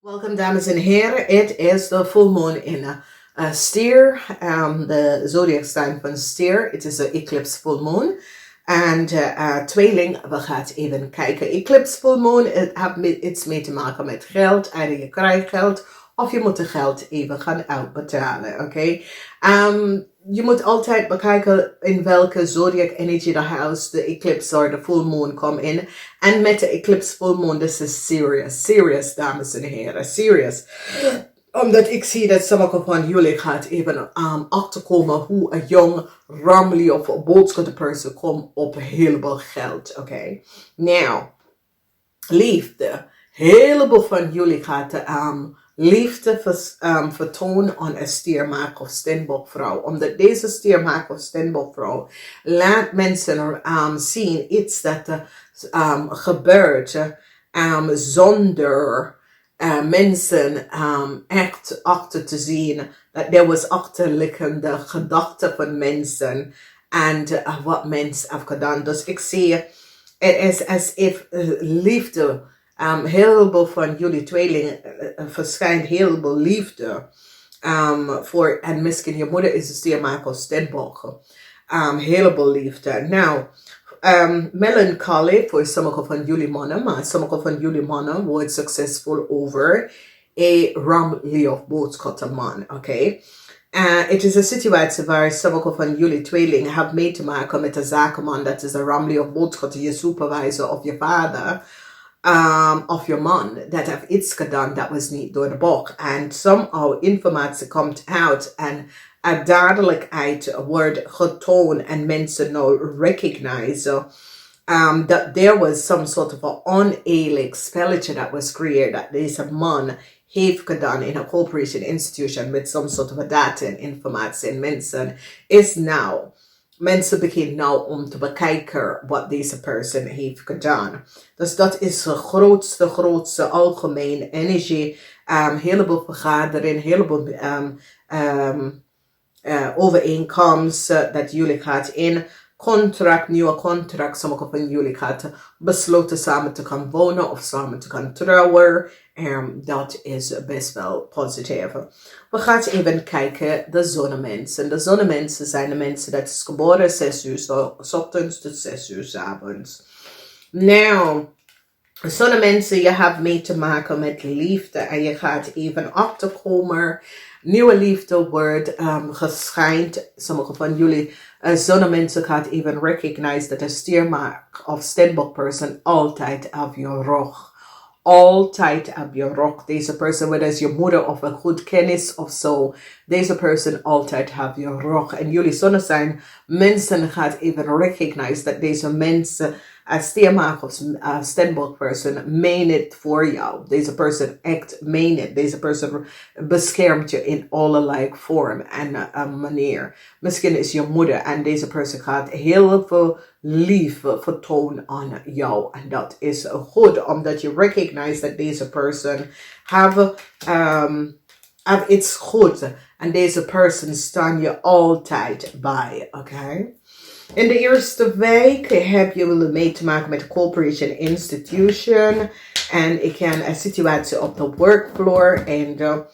Welkom dames en heren, het is de full moon in Stier, de zodiac sign van Stier. Het is de eclipse full moon. En tweeling, we gaan even kijken. Eclipse full moon, het heeft iets mee te maken met geld. Either je krijgt geld of je moet het geld even gaan uitbetalen, oké? Je moet altijd bekijken in welke zodiac energy de house de eclipse of de full moon komt in. En met de eclipse full moon, this is serious, dames en heren, serious. Omdat ik zie dat sommige van jullie gaat even achterkomen hoe een jong, ramly of boodschappen person komt op een heleboel geld, oké? Nou, liefde. Heleboel van jullie gaat liefde vertonen aan een stiermaker of steenbokvrouw. Omdat deze stiermaker of steenbokvrouw laat mensen zien iets dat gebeurt zonder mensen echt achter te zien. Dat er was achterliggende gedachten van mensen en wat mensen hebben gedaan. Dus ik zie, het is alsof liefde. Heel veel van jullie tweelingen verschijnt heel veel liefde voor, en misschien je moeder is een stiermaker of steenbok. Heel veel liefde. Nou, melancholy voor sommige van jullie mannen, maar sommige van jullie mannen wordt succesvol over een ramly of boodschappenman, oké? Het is een situatie waar sommige van jullie tweelingen hebben mee te maken met een zakenman, dat is een ramly of boodschapper, je supervisor of je vader. Of je man dat heeft iets gedaan dat was niet door de bocht. En somehow informatie komt uit en duidelijkheid wordt getoond en mensen nou recognize that there was some sort of an oneerlijk spelletje that was created that deze man heeft gedaan in a corporation institution met some sort of a data en informatie en mensen is now. Mensen beginnen nou om te bekijken wat deze persoon heeft gedaan. Dus dat is de grootste algemene energie. Heleboel vergaderingen, heleboel overeenkomsten dat jullie gaat in. Nieuwe contract. Sommige van jullie gaat besloten samen te gaan wonen of samen te gaan trouwen. Dat is best wel positief. We gaan even kijken de zonnemensen. De zonnemensen zijn de mensen dat is geboren 6 uur 's ochtends tot 6 uur 's avonds. Nou, zonnemensen, je hebt mee te maken met liefde en je gaat even achterkomen. Nieuwe liefde wordt geschijnd. Sommige van jullie zonnemensen gaat even recognize dat een stiermaker of steenbok person altijd op je rug. Altijd op je rug. Deze persoon, whether is je moeder of een goed kennis of zo. Deze persoon altijd op je rug. En jullie zonne zijn mensen gaat even recognize dat deze mensen als stiermaker of steenbok person meen het voor jou. Deze persoon echt meen het. Deze persoon beschermt je in allerlei vorm en manier. Misschien is je moeder en deze persoon gaat heel veel liefde vertonen aan jou. En dat is goed, omdat je recognize dat deze persoon have iets goed. En deze persoon staan je altijd bij, oké? In de eerste week heb je mee te maken met een corporation institution. En ik ken een situatie op de workfloor. En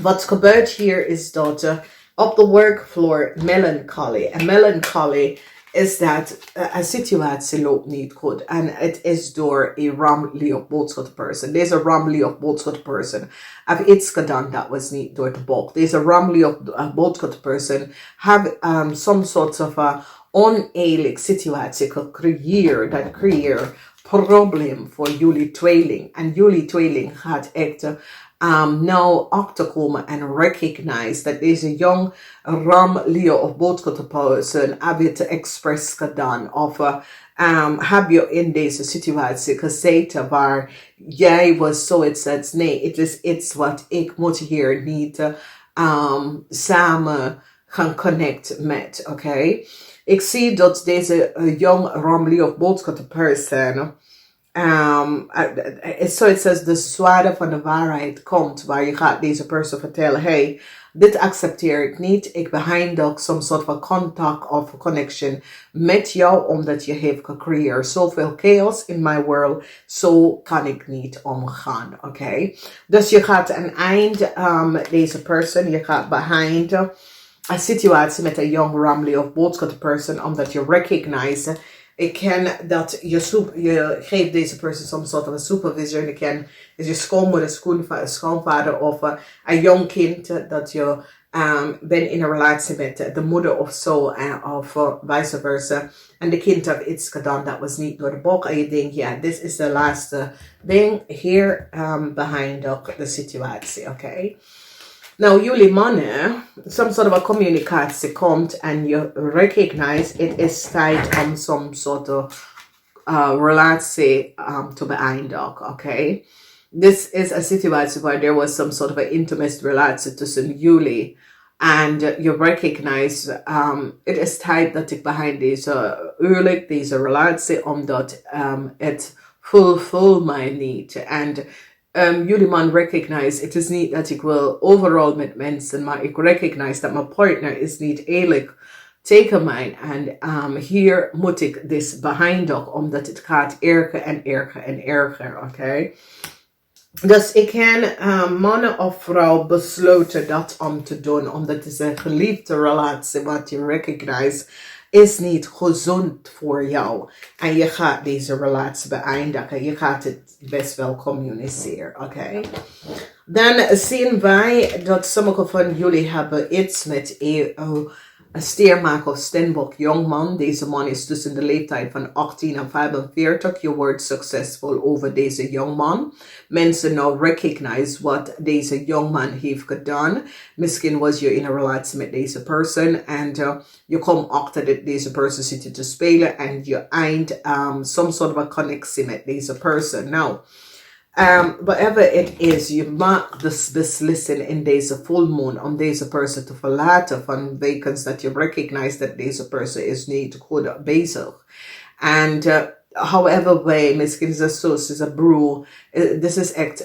wat gebeurt hier is dat op de workfloor melancholy. En melancholy is dat een situatie loopt niet goed. En het is door een ramly of boodschapperperson. Deze ramly of boodschapperperson heeft iets gedaan dat was niet door de bocht. Deze ramly of boodschapperperson heeft some sort of oneerlijk situatie gecreëerd. Dat creëert probleem voor jullie tweeling. En jullie tweeling gaat echt nou achterkomen en recognize dat deze jong ramly of boodschapperperson heeft het expres gedaan. Of heb je in deze situatie gezeten waar jij was zoiets als nee, het is iets wat ik moet hier niet samen gaan connecten met, oké? Ik zie dat deze jong ramly of boodschapperperson So it says de zwaarde van de waarheid komt, waar je gaat deze persoon vertellen, hey, dit accepteer ik niet. Ik beëindig some soort van contact of connection met jou, omdat je heeft gecreëerd zoveel chaos in my world. Zo kan ik niet omgaan, oké? Dus je gaat een eind met deze persoon, je gaat beëindigen een situatie met een young ramly of boodschap person, omdat je recognize. Ik ken dat je geeft deze persoon some soort van supervision. Ik ken is je schoonmoeder, schoonvader of een jong kind dat je bent in een relatie met de moeder of zo, of vice versa. En de kind heeft iets gedaan dat was niet door de boek. En je denkt, ja, dit is de laatste ding hier behind de situatie, oké? Nou, jullie mannen, some sort of a communicatie komt en je recognize it is tijd om some sort of relatie te beëindigen, oké? This is a situation where there was some sort of an intimate relatie tussen jullie. And you recognize it is tijd dat ik behind deze huwelijk, deze relatie, omdat het fulfill my need. And jullie man recognize, het is niet dat ik wil overal met mensen, maar ik recognize dat mijn partner is niet eerlijk tegen mij. En hier moet ik dus beëindigen, omdat het gaat erger en erger en erger, oké? Dus ik ken mannen of vrouw besloten dat om te doen, omdat het is een geliefde relatie, wat je recognize is niet gezond voor jou. En je gaat deze relatie beëindigen. Je gaat het best wel communiceren, oké? Dan zien wij dat sommige van jullie hebben iets met een steermaker of steenbok jongman. Deze man is tussen de leeftijd van 18 en 45. Je wordt succesvol over deze jongman. Mensen nou recognize wat deze jongman heeft gedaan. Misschien was je in een relatie met deze persoon en je komt achter dat deze persoon zit te spelen en je eind some sort of a connectie met deze persoon. Nou, whatever it is, je maakt de beslissing in deze full moon om deze persoon te verlaten van wegens dat je recognize dat deze persoon is niet goed bezig. And however way, misschien is het zo, is een broer. This is echt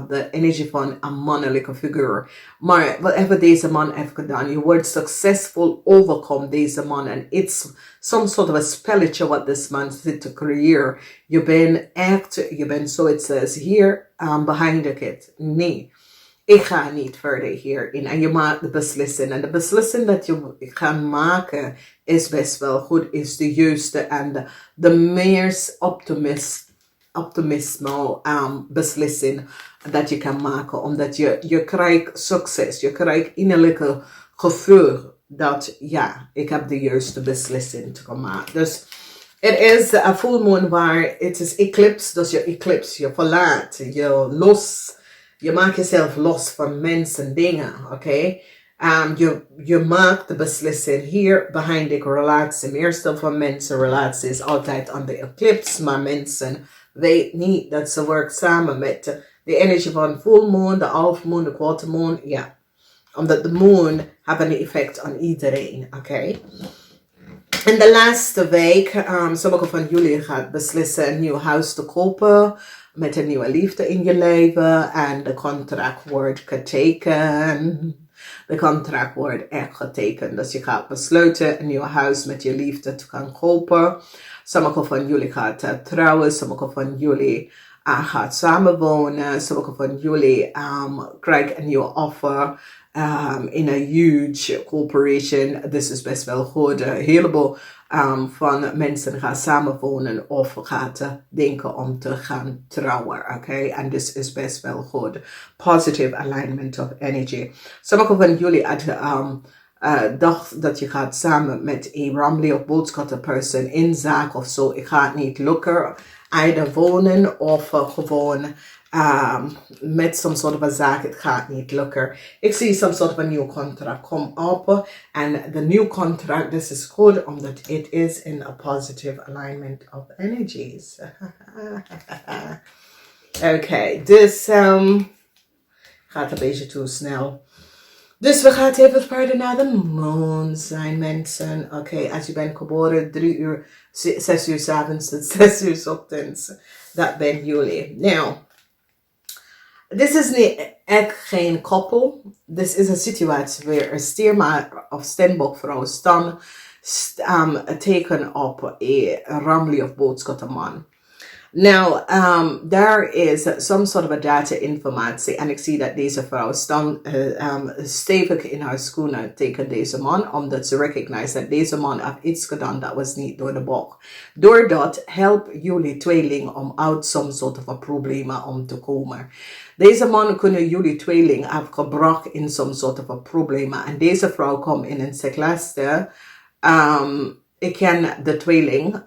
de energie van een mannelijke figuur. Maar whatever deze man heeft gedaan, je wordt succesvol overkomen deze man. En it's some sort of a spelletje wat this man zit te creëren. Je bent zo, it says hier, behind it. Nee. Ik ga niet verder hierin. En je maakt de beslissing. En de beslissing dat je gaat maken is best wel goed. Is de juiste en de meest optimisme beslissing dat je kan maken. Omdat je krijgt succes. Je krijgt innerlijke gevoel dat ja, ik heb de juiste beslissing gemaakt. Dus het is een full moon waar het is eclipse. Dus je verlaat, je maakt jezelf los van mensen, dingen, oké? Je maakt de beslissing hier behind de relatie. Meestal van mensen, relatie is altijd aan de eclipse, maar mensen weten niet dat ze werken samen met de energie van full moon, de half moon, de quarter moon, ja. Omdat de moon hebben een effect aan iedereen, oké? In de laatste week, sommige van jullie gaan beslissen een nieuw huis te kopen met een nieuwe liefde in je leven en de contract wordt getekend. De contract wordt echt getekend. Dus je gaat besluiten een nieuw huis met je liefde te gaan kopen. Sommige van jullie gaan trouwen, sommige van jullie gaan samenwonen, sommige van jullie krijgen een nieuwe offer. In een huge corporation. This is best wel goed. Een heleboel van mensen gaan samenwonen of gaan denken om te gaan trouwen. Okay? En this is best wel goed. Positive alignment of energy. Sommige van jullie dacht dat je gaat samen met een ramly of boodschapperperson in zaak of zo. Ik ga het niet lukken. Either wonen of gewoon met some sort of a zaak, het gaat niet lukken. Ik zie some sort of a new contract come up. And the new contract, this is good, omdat it is in a positive alignment of energies. Okay, dus gaat een beetje te snel. Dus we gaan even verder naar de maan zijn, mensen. Oké, als je bent geboren 3 uur, 6 uur 's avonds tot 6 uur 's ochtends. Dat ben jullie. Nou, dit is niet echt geen koppel. Dit is een situatie waar een stiermaker of steenbokvrouw staan teken op een ramli of boodschappenman. Now, there is some sort of a data informatie. En ik zie dat deze vrouw stevig in haar schoenen tegen deze man. Omdat ze recognize dat deze man heeft iets gedaan dat was niet door de bocht. Doordat help jullie tweeling om uit some sort of a problemen om te komen. Deze man kunnen jullie tweeling hebben gebracht in some sort of a problemen. En deze vrouw komt in en zegt, luister, ik ken de tweeling,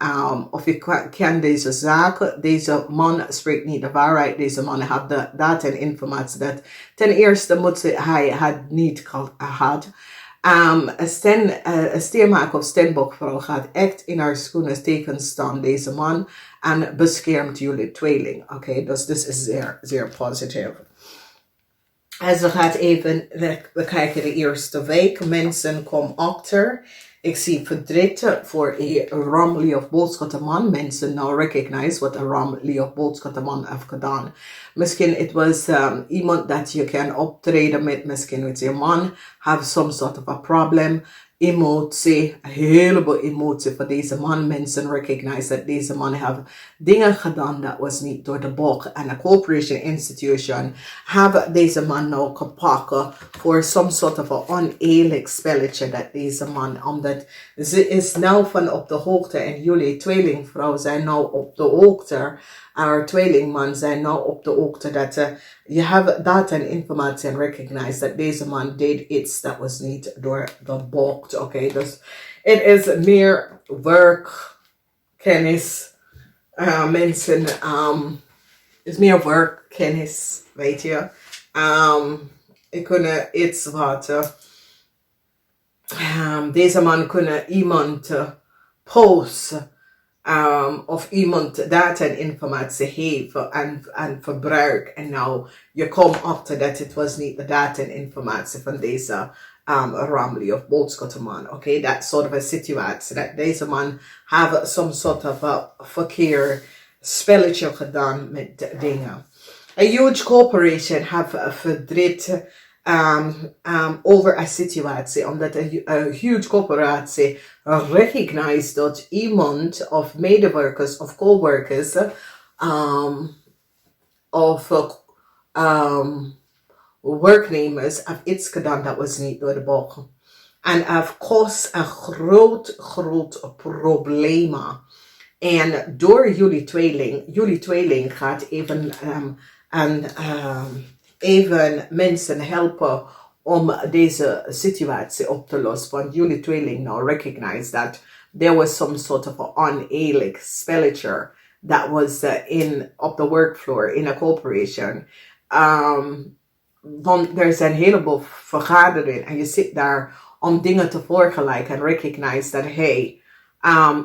of ik ken deze zaken. Deze man spreekt niet de waarheid. Deze man heeft de data en informatie dat ten eerste moet hij het niet gehad. Een steenmaker of steenbokvrouw gaat echt in haar schoenen tegenstaan, deze man, en beschermt jullie tweeling. Oké, dus dit is zeer, zeer positief. En we gaan even, we kijken de eerste week. Mensen komen achter. Ik zie verdriet voor een ramli of boodschappenman. Mensen nou recognize wat een ramli of boodschappenman heeft gedaan. Misschien het was iemand dat je kan optreden met. Misschien met je man. Have some sort of a problem. Emotie, een heleboel emotie voor deze man. Mensen recognize dat deze man heeft dingen gedaan dat was niet door de bocht. En een corporation institution hebben deze man nou gepakt voor some sort of een oneerlijk spelletje dat deze man, omdat ze is nou van op de hoogte en jullie tweelingvrouw zijn nou op de hoogte. Our tweelingman zijn nou op de hoogte dat je hebt data en informatie en recognize dat deze man deed iets dat was niet door de bocht. Oké, dus het is meer werk, kennis, mensen, is meer werk, kennis, weet je. Ik kunnen iets wat, deze man kunnen iemand posten. Of iemand data en informatie heeft en verbruikt. En nou, je komt achter dat het was niet de data en informatie van deze ramli of boodschappenman. Oké, dat soort of a situatie. Dat deze man heeft some sort of a verkeerd spelletje gedaan met dingen. A huge corporation have verdriet over een situatie, omdat een huge corporatie recognize dat iemand of medewerkers of coworkers of werknemers have iets gedaan dat was niet door de bocht. En heeft kost een groot probleem. En door jullie tweeling gaat even even mensen helpen om deze situatie op te lossen. Want jullie tweeling now recognize that there was some sort of an oneerlijk spelletje that was op the workfloor in a corporation. Want er zijn een heleboel vergaderingen en je zit daar om dingen te vergelijken en recognize dat hey,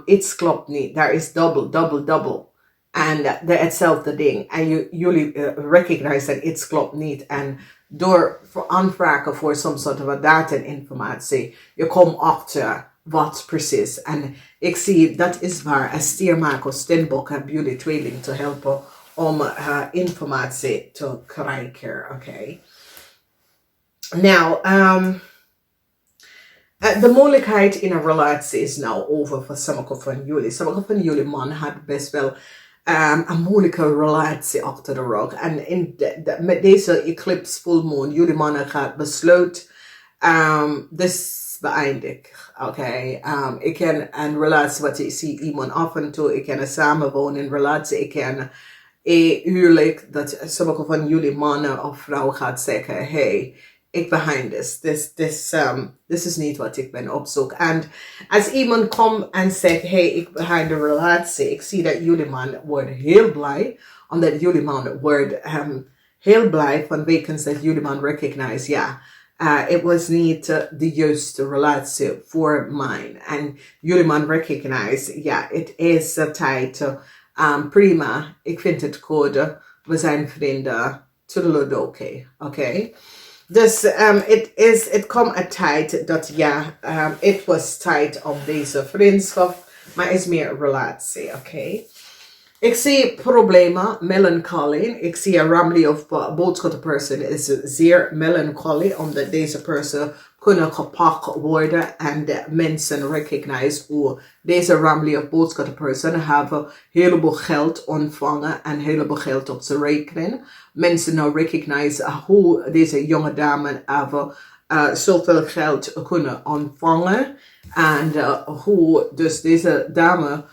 iets klopt niet. Daar is double. En hetzelfde ding. En jullie recognize dat iets klopt niet. En door aanvragen voor some sort of data en informatie, je komt achter wat precies. En ik zie, dat is waar een stiermaker of steenbok hebben jullie tweeling te helpen om informatie te krijgen. Oké. Nou, de moeilijkheid in een relatie is nou over voor sommige van jullie. Sommige van jullie man had best wel een moeilijke relatie achter de rug. En met deze eclipse full moon, jullie mannen gaat besluit, dus beëindig. Oké, ik ken een relatie wat ik zie iemand af en toe, ik ken een samenwonen relatie, ik ken een huwelijk dat sommige van jullie mannen of vrouwen gaat zeggen, hey, ik behind this is niet wat ik ben op zoek. En als iemand komt en zegt, hey, ik behind de relatie, ik zie dat jullie man wordt heel blij, omdat jullie man wordt heel blij vanwege dat jullie man recognize, ja, het was niet de juiste relatie voor mij. En jullie man recognize, ja, het is tijd, prima, ik vind het goed, we zijn vrienden, toedeledokie, oké? Dus het komt een tijd dat het was tijd om deze vriendschap, maar is meer relatie, oké? Ik zie problemen, melancholie. Ik zie een ramli of boodschap person is zeer melancholy, omdat deze person kunnen gepakt worden en de mensen recognize hoe deze ramli of boodschap person hebben een heleboel geld ontvangen en een heleboel geld op zijn rekening. Mensen nou recognize hoe deze jonge dame hebben zoveel geld kunnen ontvangen en hoe dus deze dame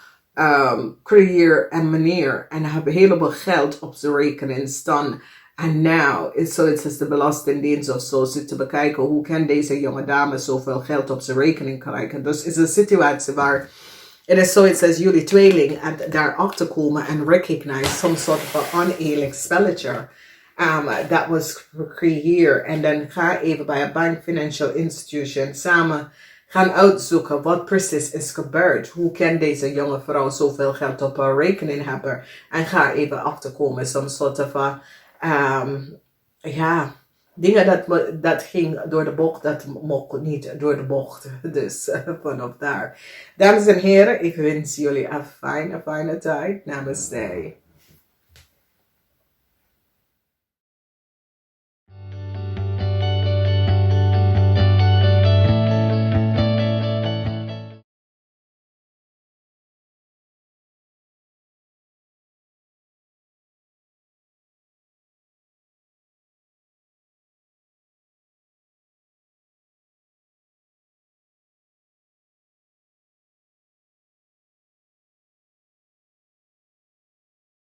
creëer en meneer en hebben een heleboel geld op zijn rekening staan. En nou is zoiets de belastingdienst of zo zit te bekijken hoe kan deze jonge dame zoveel geld op zijn rekening krijgen. Dus is een situatie waar het is zoiets als jullie tweeling en daarachter komen en recognize some sort of een oneerlijk spelletje. Dat was gecreëerd en dan ga even bij een bank, financial institution samen gaan uitzoeken wat precies is gebeurd. Hoe kan deze jonge vrouw zoveel geld op haar rekening hebben? En ga even achterkomen. Some soort van, dingen dat ging door de bocht, dat mocht niet door de bocht. Dus vanaf daar. Dames en heren, ik wens jullie een fijne tijd. Namaste.